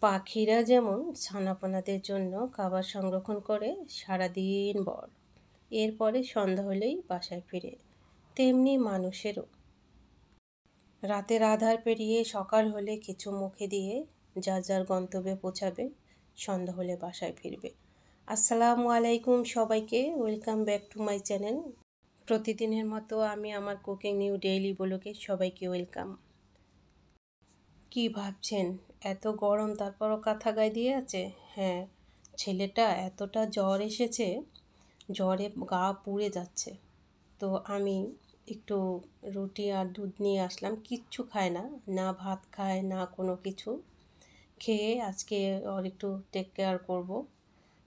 পাখিরা যেমন ছানাপোনাদের জন্য খাবার সংরক্ষণ করে সারাদিন ভর, এরপরে সন্ধ্যা হলেই বাসায় ফিরে, তেমনি মানুষেরও রাতের আধার পেরিয়ে সকাল হলে কিছু মুখে দিয়ে যার যার গন্তব্যে পৌঁছাবে, সন্ধ্যা হলে বাসায় ফিরবে। আসসালামু আলাইকুম সবাইকে, welcome back to my channel. প্রতিদিনের মতো আমি আমার কুকিং নিউ ডেইলি ব্লগে সবাইকে ওয়েলকাম। কি ভাবছেন, এত গরম তারপরও কাঁথা গায়ে দিয়ে আছে? হ্যাঁ, ছেলেটা এতটা জ্বর এসেছে, জ্বরে গা পুড়ে যাচ্ছে। তো আমি একটু রুটি আর দুধ নিয়ে আসলাম। কিচ্ছু খায় না, না ভাত খায় না কোনো কিছু। খেয়ে আজকে ওর একটু টেক কেয়ার করবো।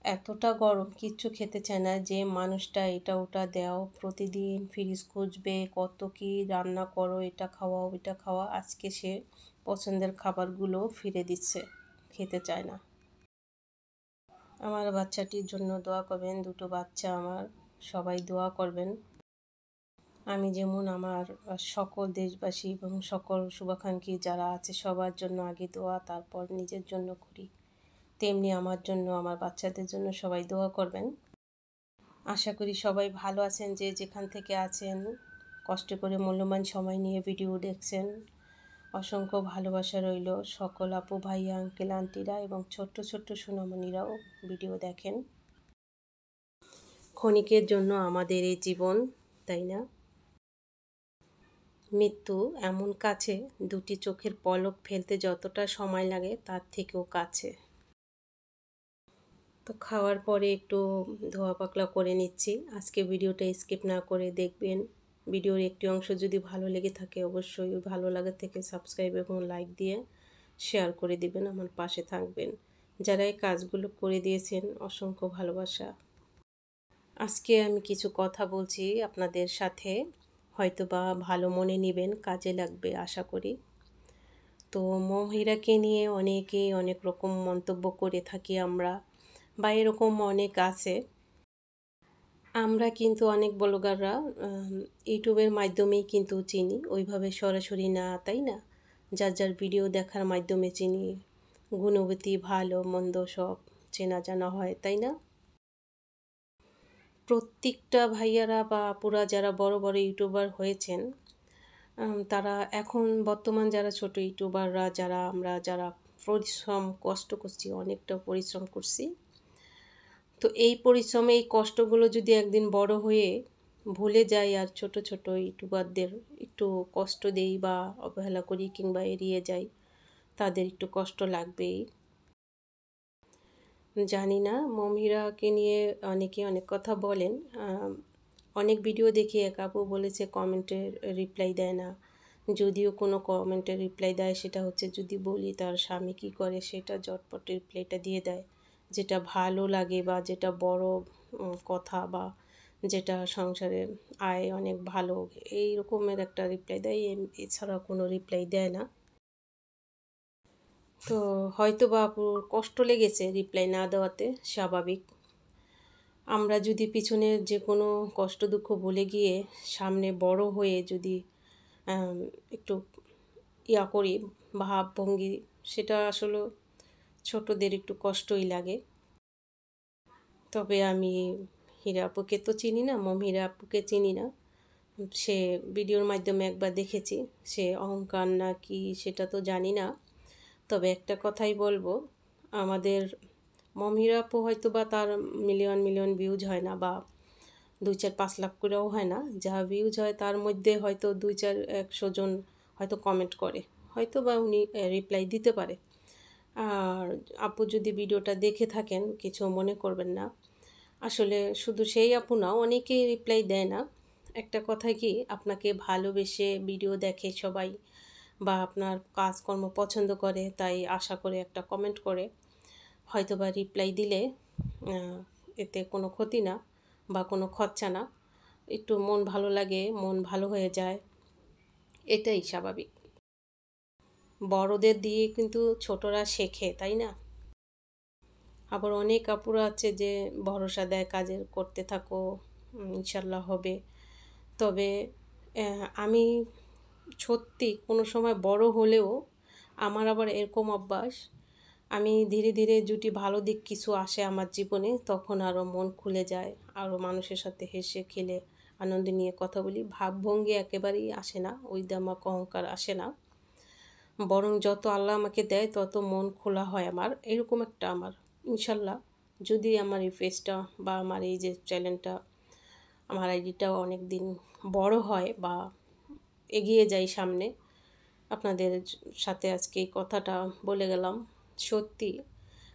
এতটা গরম, কিচ্ছু খেতে চায় না। যে মানুষটা এটা ওটা দেও, প্রতিদিন ফ্রিজ খুঁজবে, কত কি রান্না করো, এটা খাওয়াও এটা খাওয়া, আজকে সে পছন্দের খাবারগুলো ফিরে দিচ্ছে, খেতে চায় না। আমার বাচ্চাটির জন্য দোয়া করবেন, দুটো বাচ্চা আমার, সবাই দোয়া করবেন। আমি যেমন আমার সকল দেশবাসী এবং সকল শুভাকাঙ্ক্ষী যারা আছে সবার জন্য আগে দোয়া, তারপর নিজের জন্য করি, তেমনি আমার জন্য, আমার বাচ্চাদের জন্য সবাই দোয়া করবেন। আশা করি সবাই ভালো আছেন, যে যেখান থেকে আছেন, কষ্ট করে মূল্যবান সময় নিয়ে ভিডিও দেখছেন। অসংখ্য ভালোবাসা রইল সকল আপু ভাইয়া আঙ্কেল আন্টিরা এবং ছোট্ট ছোট্ট সোনামণিরাও ভিডিও দেখেন। ক্ষণিকের জন্য আমাদের এই জীবন, তাই না? মৃত্যু এমন কাছে, দুটি চোখের পলক ফেলতে যতটা সময় লাগে তার থেকেও কাছে। তো খাওয়ার পরে একটু ধোয়া পাকলা করে নিচ্ছি। আজকে ভিডিওটা স্কিপ না করে দেখবেন। ভিডিওর একটি অংশ যদি ভালো লেগে থাকে অবশ্যই ভালো লাগা থেকে সাবস্ক্রাইব এবং লাইক দিয়ে শেয়ার করে দিবেন, আমার পাশে থাকবেন। যারা এই কাজগুলো করে দিয়েছেন অসংখ্য ভালোবাসা। আজকে আমি কিছু কথা বলছি আপনাদের সাথে, হয়তো বা ভালো মনে নেবেন, কাজে লাগবে আশা করি। তো মহিলাকে নিয়ে অনেকেই অনেক রকম মন্তব্য করে থাকি আমরা, বা এরকম অনেক আছে। আমরা কিন্তু অনেক ব্লগাররা ইউটিউবের মাধ্যমেই কিন্তু চিনি, ওইভাবে সরাসরি না, তাই না? যার যার ভিডিও দেখার মাধ্যমে চিনি, গুণবতী ভালো মন্দ সব চেনা জানা হয়, তাই না? প্রত্যেকটা ভাইয়ারা বা আপুরা যারা বড় বড় ইউটিউবার হয়েছেন, তারা এখন বর্তমান যারা ছোট ইউটিউবাররা, যারা পরিশ্রম কষ্ট করছি, অনেকটা পরিশ্রম করছি, তো এই পরিশ্রমে এই কষ্টগুলো যদি একদিন বড় হয়ে ভুলে যাই আর ছোট ছোট ইউটিউবারদের একটু কষ্ট দেই বা অবহেলা করি কিংবা এড়িয়ে যাই, তাদের একটু কষ্ট লাগবেই। জানি না, মমিরাকে নিয়ে অনেকে অনেক কথা বলেন। অনেক ভিডিও দেখি এক আপু বলেছে কমেন্টের রিপ্লাই দেয় না। যদিও কোনো কমেন্টের রিপ্লাই দেয়, সেটা হচ্ছে যদি বলি তার স্বামী কী করে, সেটা ঝটপট রিপ্লাইটা দিয়ে দেয়, যেটা ভালো লাগে বা যেটা বড় কথা বা যেটা সংসারে আয় অনেক ভালো, এই রকমের একটা রিপ্লাই দেয়, এছাড়া কোনো রিপ্লাই দেয় না। তো হয়তো বা আপুর কষ্ট লেগেছে রিপ্লাই না দেওয়াতে, স্বাভাবিক। আমরা যদি পিছনের যে কোনো কষ্ট দুঃখ ভুলে গিয়ে সামনে বড় হয়ে যদি একটু করি ভাবভঙ্গি, সেটা আসলে ছোটদের একটু কষ্টই লাগে। তবে আমি হীরা আপুকে তো চিনি না, হীরা আপুকে চিনি না। সে ভিডিওর মাধ্যমে একবার দেখেছি, সে অহংকার না কি সেটা তো জানি না। তবে একটা কথাই বলবো, আমাদের হীরা আপু হয়তো বা তার মিলিয়ন মিলিয়ন ভিউজ হয় না, বা 2-4-5 লাখ করেও হয় না। যা ভিউজ হয় তার মধ্যে হয়তো 2-4-100 জন হয়তো কমেন্ট করে, হয়তো বা উনি রিপ্লাই দিতে পারে। আর আপু যদি ভিডিওটা দেখে থাকেন কিছু মনে করবেন না, আসলে শুধু সেই আপু না, অনেকেই রিপ্লাই দেয় না। একটা কথা কি, আপনাকে ভালোবেসে ভিডিও দেখে সবাই, বা আপনার কাজকর্ম পছন্দ করে, তাই আশা করে একটা কমেন্ট করে, হয়তো বা রিপ্লাই দিলে এতে কোনো ক্ষতি না বা কোনো খরচা না, একটু মন ভালো লাগে, মন ভালো হয়ে যায়, এটাই স্বাভাবিক। বড়দের দিয়ে কিন্তু ছোটরা শেখে, তাই না? আবার অনেক আপুরা আছে যে ভরসা দেয়, কাজের করতে থাকো, ইনশাল্লাহ হবে। তবে আমি সত্যি কোনো সময় বড় হলেও আমার আবার এরকম অভ্যাস, আমি ধীরে ধীরে যদি ভালো দিক কিছু আসে আমার জীবনে তখন আরও মন খুলে যায়, আরও মানুষের সাথে হেসে খেলে আনন্দ নিয়ে কথা বলি। ভাবভঙ্গি একেবারেই আসে না, ওই দামাক অহংকার আসে না, বরং যত আল্লাহ আমাকে দেয় তত মন খোলা হয় আমার, এরকম একটা আমার ইনশাল্লাহ। যদি আমার এই ফেসটা বা আমার এই যে চ্যানেলটা, আমার আইডিটাও অনেক দিন বড় হয় বা এগিয়ে যায় সামনে, আপনাদের সাথে আজকে এই কথাটা বলে গেলাম। সত্যি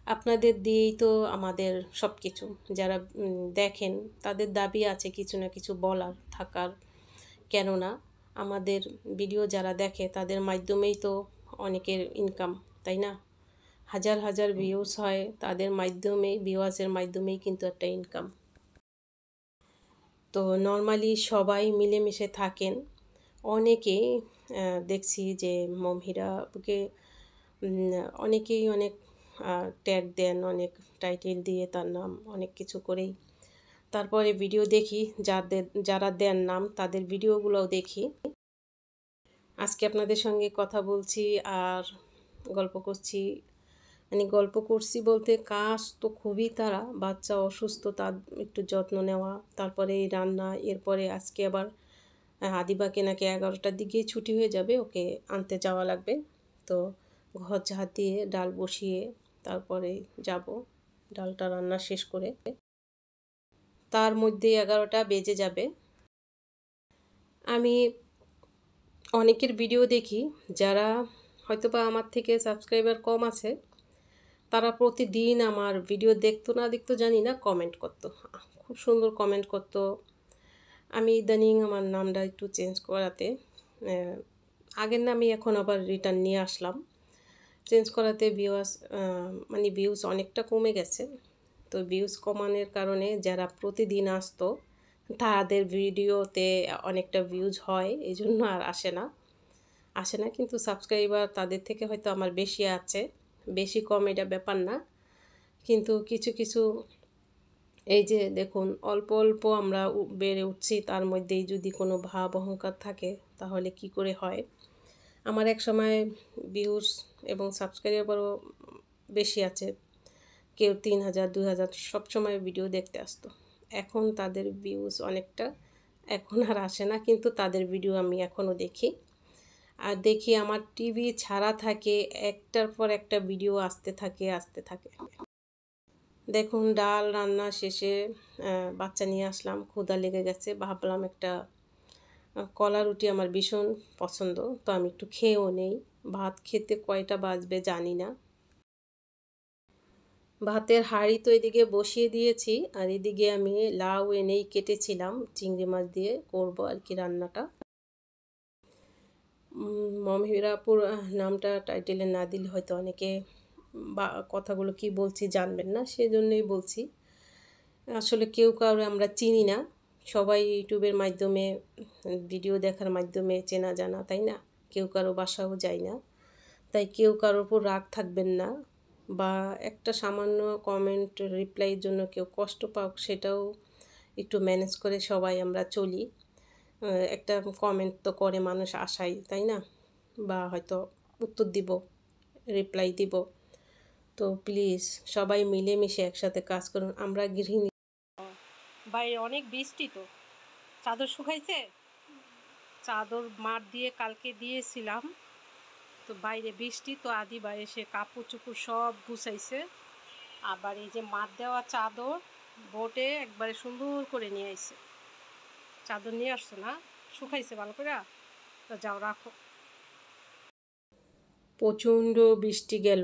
আপনাদের দিয়েই তো আমাদের সব কিছু। যারা দেখেন তাদের দাবি আছে কিছু না কিছু বলার থাকার, কেননা আমাদের ভিডিও যারা দেখে তাদের মাধ্যমেই তো অনেকের ইনকাম, তাই না? হাজার হাজার ভিউজ হয় তাদের মাধ্যমেই, ভিউয়ার্সের মাধ্যমেই কিন্তু একটা ইনকাম। তো নর্মালি সবাই মিলেমিশে থাকেন। অনেকেই দেখছি যে মমহিরাকে অনেকেই অনেক ট্যাগ দেন, অনেক টাইটেল দিয়ে তার নাম অনেক কিছু করেই। তারপরে ভিডিও দেখি, যারা দেন নাম তাদের ভিডিওগুলোও দেখি। আজকে আপনাদের সঙ্গে কথা বলছি আর গল্প করছি। মানে গল্প করছি বলতে কাজ তো খুবই তাড়া, বাচ্চা অসুস্থ, তার একটু যত্ন নেওয়া, তারপরে এই রান্না, এরপরে আজকে আবার আদিবাকে নাকি 11টার দিকেই ছুটি হয়ে যাবে, ওকে আনতে যাওয়া লাগবে। তো ঘর ঝাড় দিয়ে ডাল বসিয়ে তারপরে যাব ডালটা রান্না শেষ করে, তার মধ্যে 11টা বেজে যাবে। আমি অনেকের ভিডিও দেখি যারা হয়তোবা আমার থেকে সাবস্ক্রাইবার কম আছে, তারা প্রতিদিন আমার ভিডিও দেখতো না দেখতো জানি না, কমেন্ট করতো, খুব সুন্দর কমেন্ট করতো। আমি ইদানিং আমার নামটা একটু চেঞ্জ করাতে, আগের নামই এখন আবার রিটার্ন নিয়ে আসলাম। চেঞ্জ করাতে মানে ভিউজ অনেকটা কমে গেছে। তো ভিউজ কমানোর কারণে যারা প্রতিদিন আসতো তাদের ভিডিওতে অনেকটা ভিউজ হয়, এই জন্য আর আসে না। কিন্তু সাবস্ক্রাইবার তাদের থেকে হয়তো আমার বেশি আছে, বেশি কম এটা ব্যাপার না। কিন্তু কিছু কিছু এই যে দেখুন, অল্প অল্প আমরা বেড়ে উঠছি, তার মধ্যেই যদি কোনো ভাব অহংকার থাকে তাহলে কি করে হয়। আমার এক সময় ভিউজ এবং সাবস্ক্রাইবারও বেশি আছে, কেউ 3000 2000 সবসময় ভিডিও দেখতে আসতো। এখন তাদের ভিউজ অনেকটা এখন আর আসে না, কিন্তু তাদের ভিডিও আমি এখনও দেখি। আর দেখি আমার টিভি ছাড়া থাকে, একটার পর একটা ভিডিও আসতে থাকে। দেখুন ডাল রান্না শেষে বাচ্চা নিয়ে আসলাম, ক্ষুধা লেগে গেছে, ভাবলাম একটা কলা রুটি আমার ভীষণ পছন্দ, তো আমি একটু খেয়েও নেই। ভাত খেতে কয়টা বাজবে জানি না। ভাতের হাঁড়ি তো এদিকে বসিয়ে দিয়েছি, আর এদিকে আমি লাউ এনেই কেটেছিলাম, চিংড়ি মাছ দিয়ে করব আর কি রান্নাটা। মমহিরাপুর নামটা টাইটেলে না দিলে হয়তো অনেকে বা কথাগুলো কি বলছি জানবেন না, সেজন্যই বলছি। আসলে কেউ কারো আমরা চিনি না, সবাই ইউটিউবের মাধ্যমে ভিডিও দেখার মাধ্যমে চেনা জানা, তাই না? কেউ কারো বাসাও যায় না, তাই কেউ কারোর উপর রাগ থাকবেন না, বা একটা সামান্য কমেন্ট রিপ্লাইয়ের জন্য কেউ কষ্ট পাক সেটাও একটু ম্যানেজ করে সবাই আমরা চলি। একটা কমেন্ট তো করে মানুষ আশায়, তাই না? বা হয়তো উত্তর দিব, রিপ্লাই দিব। তো প্লিজ সবাই মিলেমিশে একসাথে কাজ করুন। আমরা গৃহিণী। বাইরে অনেক বৃষ্টি, তো চাদর শুকাইছে, চাদর মাঠ দিয়ে কালকে দিয়েছিলাম, তো বাইরে বৃষ্টি, তো আদিবা এসে কাপড় চোপড় সব গুছাইছে। আবার এই যে মাঠ দেওয়া চাদর বোটে একবারে সুন্দর করে নিয়ে আসছে। চাদর নিয়ে আসছো না, শুকাইছে ভালো করে, তো যাও রাখো। প্রচণ্ড বৃষ্টি গেল,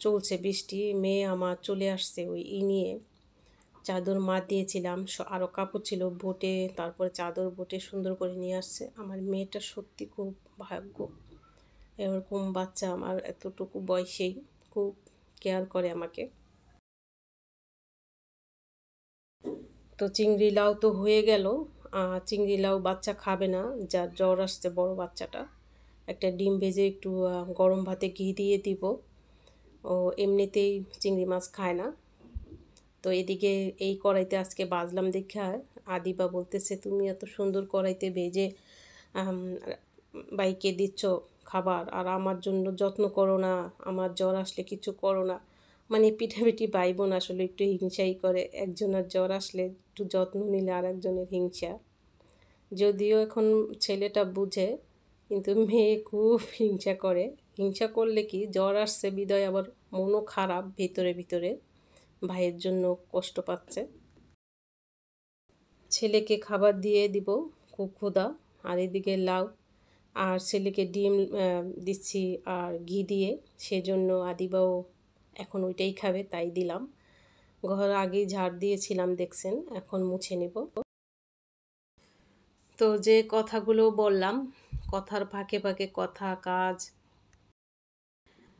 চলছে বৃষ্টি। মেয়ে আমার চলে আসছে ওই নিয়ে, চাদর মাছ দিয়েছিলাম, আরও কাপড় ছিল বোটে, তারপরে চাদর বোটে সুন্দর করে নিয়ে আসছে। আমার মেয়েটা সত্যি খুব ভাগ্য, এরকম বাচ্চা আমার এতটুকু বয়সেই খুব কেয়ার করে আমাকে। তো চিংড়ি লাউ তো হয়ে গেল। চিংড়ি লাউ বাচ্চা খাবে না, যার জ্বর আসছে বড় বাচ্চাটা। একটা ডিম ভেজে একটু গরম ভাতে ঘি দিয়ে দিব, ও এমনিতেই চিংড়ি মাছ খায় না। তো এদিকে এই কড়াইতে আজকে বাজলাম দেখা আদিবা বলতেছে, তুমি এত সুন্দর কড়াইতে ভেজে বাইকে দিচ্ছ, খাবার, আর আমার জন্য যত্ন করো না, আমার জ্বর আসলে কিছু করো না। মানে পিঠাপিঠি ভাই বোন আসলে একটু হিংসাই করে, একজনের জ্বর আসলে একটু যত্ন নিলে আর একজনের হিংসা। যদিও এখন ছেলেটা বুঝে, কিন্তু মেয়ে খুব হিংসা করে। হিংসা করলে কি, জ্বর আসছে বিদায় আবার মনও খারাপ ভিতরে ভিতরে, ভাইয়ের জন্য কষ্ট পাচ্ছে। ছেলেকে খাবার দিয়ে দিব, খুব ক্ষুধা। আর এদিকে লাউ, আর ছেলেকে ডিম দিচ্ছি আর ঘি দিয়ে, সেজন্য আদিবাও এখন ওইটাই খাবে, তাই দিলাম। ঘর আগেই ঝাড় দিয়েছিলাম দেখছেন, এখন মুছে নেব। তো যে কথাগুলো বললাম, কথার ফাঁকে ফাঁকে কথা, কাজ।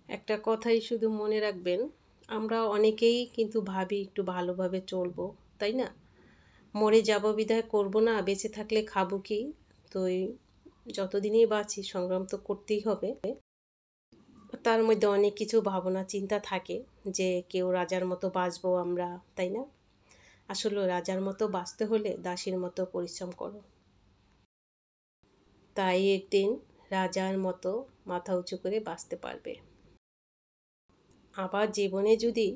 একটা কথাই শুধু মনে রাখবেন, আমরা অনেকেই কিন্তু ভাবি একটু ভালোভাবে চলবো, তাই না? মরে যাব বিদায় করব না, বেঁচে থাকলে খাবো কি? তো এই যতদিনই বাঁচি সংগ্রাম তো করতেই হবে। তার মধ্যে অনেক কিছু ভাবনা চিন্তা থাকে যে কেউ রাজার মতো বাঁচবো আমরা, তাই না? আসলে রাজার মতো বাঁচতে হলে দাসীর মতো পরিশ্রম করো। তাই একদিন রাজার মতো মাথা উঁচু করে বাঁচতে পারবে। আবার জীবনে যদি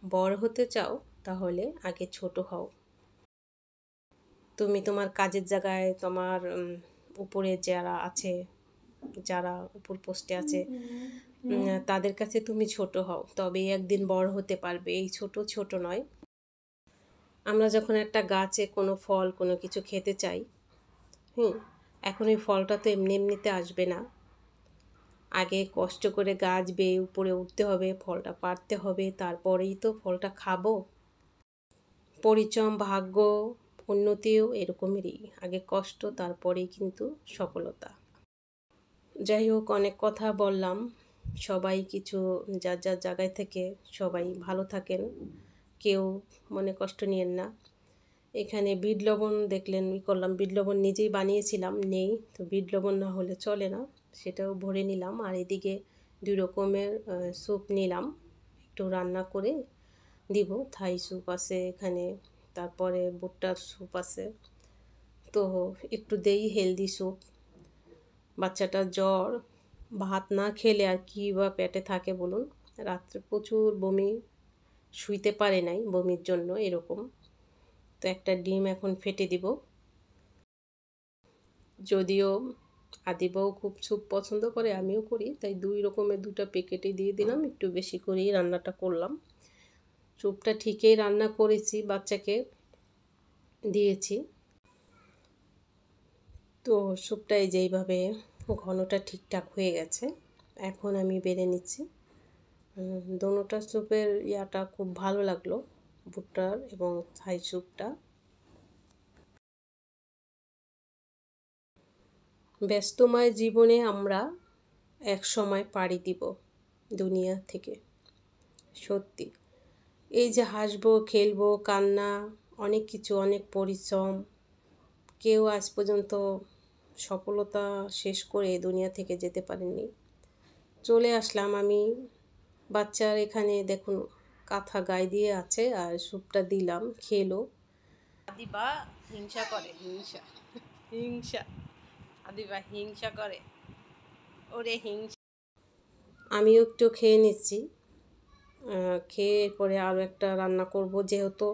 বড় হতে চাও, তাহলে আগে ছোট হও। তুমি তোমার কাজের জায়গায় তোমার উপরে যারা আছে, যারা উপর পোস্টে আছে, তাদের কাছে তুমি ছোট হও, তবে একদিন বড় হতে পারবে। এই ছোট ছোট নয়। আমরা যখন একটা গাছে কোনো ফল কোনো কিছু খেতে চাই, এখন এই ফলটা তো এমনি এমনিতে আসবে না। আগে কষ্ট করে গাছ বেয়ে উপরে উঠতে হবে, ফলটা পাড়তে হবে, তারপরেই তো ফলটা খাবো। পরিশ্রম, ভাগ্য, উন্নতিও এরকমেরই, আগে কষ্ট, তারপরেই কিন্তু সফলতা। যাই হোক, অনেক কথা বললাম। সবাই কিছু যার যার জায়গায় থেকে সবাই ভালো থাকেন, কেউ মনে কষ্ট নিয়েন না। এখানে বিট লবণ দেখলেন করলাম, বিট লবণ নিজেই বানিয়েছিলাম, নেই তো বিট লবণ না হলে চলে না, সেটাও ভরে নিলাম। আর এদিকে 2 রকমের স্যুপ নিলাম, একটু রান্না করে দিব। থাই স্যুপ আছে এখানে, তারপরে ভুট্টার স্যুপ আছে, তো একটু দেই হেলদি স্যুপ। বাচ্চাটার জ্বর, ভাত না খেলে আর কী বা পেটে থাকে বলুন। রাত্রে প্রচুর বমি, শুইতে পারে নাই বমির জন্য এরকম। তো একটা ডিম এখন ফেটে দিব। যদিও আদিবাও খুব স্যুপ পছন্দ করে, আমিও করি, তাই 2 রকমের 2টা প্যাকেটে দিয়ে দিলাম, একটু বেশি করেই রান্নাটা করলাম। স্যুপটা ঠিকই রান্না করেছি, বাচ্চাকে দিয়েছি। তো স্যুপটা যেইভাবে ঘনটা ঠিকঠাক হয়ে গেছে, এখন আমি বেড়ে নিচ্ছি। দোনোটা স্যুপের ইয়াটা খুব ভালো লাগলো, ভুট্টার এবং থাই স্যুপটা। ব্যস্তময় জীবনে আমরা এক সময় পাড়ি দিব দুনিয়া থেকে, সত্যি। এই যে হাসবো, খেলবো, কান্না, অনেক কিছু, অনেক পরিশ্রম, কেউ আজ পর্যন্ত সফলতা শেষ করে দুনিয়া থেকে যেতে পারেননি। চলে আসলাম আমি, বাচ্চার এখানে দেখুন কাঁথা গায়ে দিয়ে আছে, আর স্যুপটা দিলাম, খেলো। আদিবা হিংসা করে, হিংসা হিংসা, আদিবা হিংসা করে, ওরে হিংসা। আমিও একটু খেয়ে নিচ্ছি, খেয়ে এরপরে আরও একটা রান্না করব, যেহেতু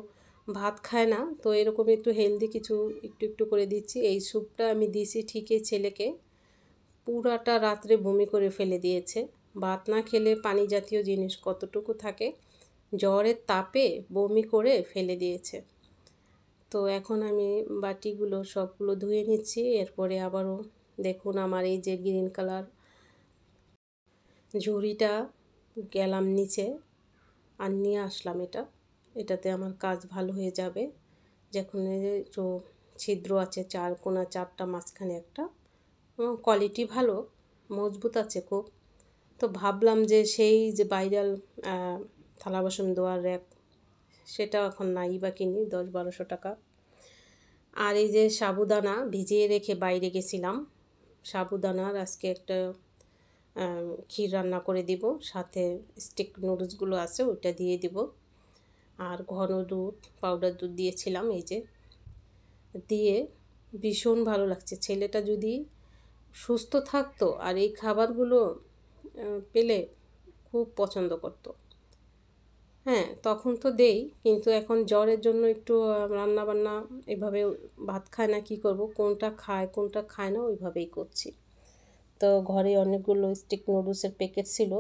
ভাত খায় না, তো এরকম একটু হেলদি কিছু একটু একটু করে দিচ্ছি। এই স্যুপটা আমি দিয়েছি ঠিকই, ছেলেকে পুরাটা রাত্রে বমি করে ফেলে দিয়েছে। ভাত না খেলে পানি জাতীয় জিনিস কতটুকু থাকে, জ্বরের তাপে বমি করে ফেলে দিয়েছে। তো এখন আমি বাটিগুলো সবগুলো ধুয়ে নিচ্ছি। এরপরে আবারও দেখুন আমার এই যে গ্রিন কালার ঝুড়িটা গেলাম নিচে আর নিয়ে আসলাম, এটাতে আমার কাজ ভালো হয়ে যাবে। যখন একটু ছিদ্র আছে, 4 কোণা, 4টা মাঝখানে একটা, কোয়ালিটি ভালো, মজবুত আছে খুব। তো ভাবলাম যে সেই যে ভাইরাল থালা বাসন ধোয়ার র্যাক, সেটা এখন নাই বা কিনি, 10-1200 টাকা। আর এই যে সাবুদানা ভিজিয়ে রেখে বাইরে গেছিলাম, সাবুদানার আজকে একটা ক্ষীর রান্না করে দিব, সাথে স্টিক নুডলসগুলো আছে ওইটা দিয়ে দিব। আর ঘন দুধ, পাউডার দুধ দিয়েছিলাম, এই যে দিয়ে ভীষণ ভালো লাগছে। ছেলেটা যদি সুস্থ থাকতো আর এই খাবারগুলো পেলে খুব পছন্দ করতো। হ্যাঁ, তখন তো দেই, কিন্তু এখন জ্বরের জন্য একটু রান্নাবান্না এভাবে ভাত খায় না, কী করব, কোনটা খায় কোনটা খায় না ওইভাবেই করছি। তো ঘরে অনেকগুলো স্টিক নুডলসের প্যাকেট ছিল,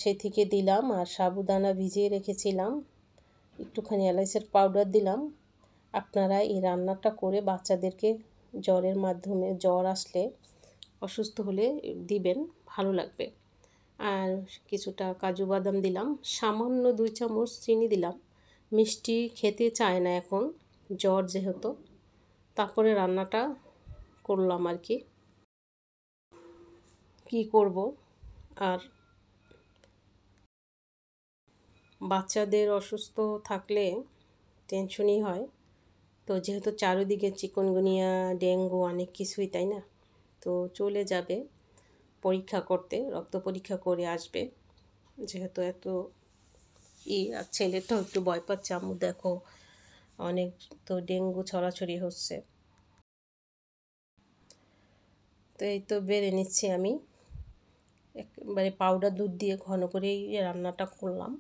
সে থেকে দিলাম। আর সাবুদানা ভিজিয়ে রেখেছিলাম, একটুখানি এলাচের পাউডার দিলাম। আপনারা এই রান্নাটা করে বাচ্চাদেরকে জ্বরের মাধ্যমে, জ্বর আসলে, অসুস্থ হলে দিবেন, ভালো লাগবে। আর কিছুটা কাজু বাদাম দিলাম, সামান্য 2 চামচ চিনি দিলাম। মিষ্টি খেতে চায় না এখন, জ্বর যেহেতু। তারপরে রান্নাটা করলাম আর কি, কী করব। আর বাচ্চাদের অসুস্থ থাকলে টেনশনই হয়। তো যেহেতু চারিদিকে চিকুনগুনিয়া, ডেঙ্গু, অনেক কিছুই, তাই না? তো চলে যাবে পরীক্ষা করতে, রক্ত পরীক্ষা করে আসবে। যেহেতু এত আর ছেলেটাও একটু ভয় পাচ্ছে, আম্মু দেখো অনেক তো ডেঙ্গু ছড়াছড়ি হচ্ছে। তো এই তো বেড়ে নিচ্ছি আমি, একবারে পাউডার দুধ দিয়ে ঘন করেই রান্নাটা করলাম।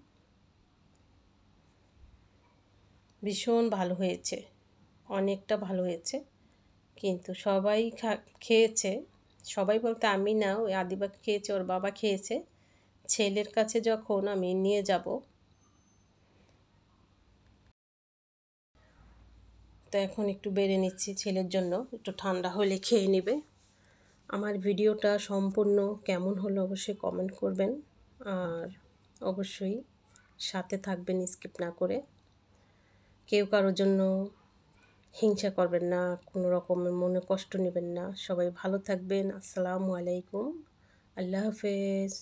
ভীষণ ভালো হয়েছে, অনেকটা ভালো হয়েছে। কিন্তু সবাই খেয়েছে, সবাই বলতে আমি না, ওই আদিবা খেয়েছে, ওর বাবা খেয়েছে। ছেলের কাছে যখন আমি নিয়ে যাব, তো এখন একটু বেড়ে নিচ্ছি ছেলের জন্য, একটু ঠান্ডা হলে খেয়ে নেবে। আমার ভিডিওটা সম্পূর্ণ কেমন হলো অবশ্যই কমেন্ট করবেন, আর অবশ্যই সাথে থাকবেন স্কিপ না করে। কেউ কারোর জন্য হিংসা করবেন না, কোনো রকমের মনে কষ্ট নেবেন না। সবাই ভালো থাকবেন। আসসালামু আলাইকুম, আল্লাহ হাফেজ।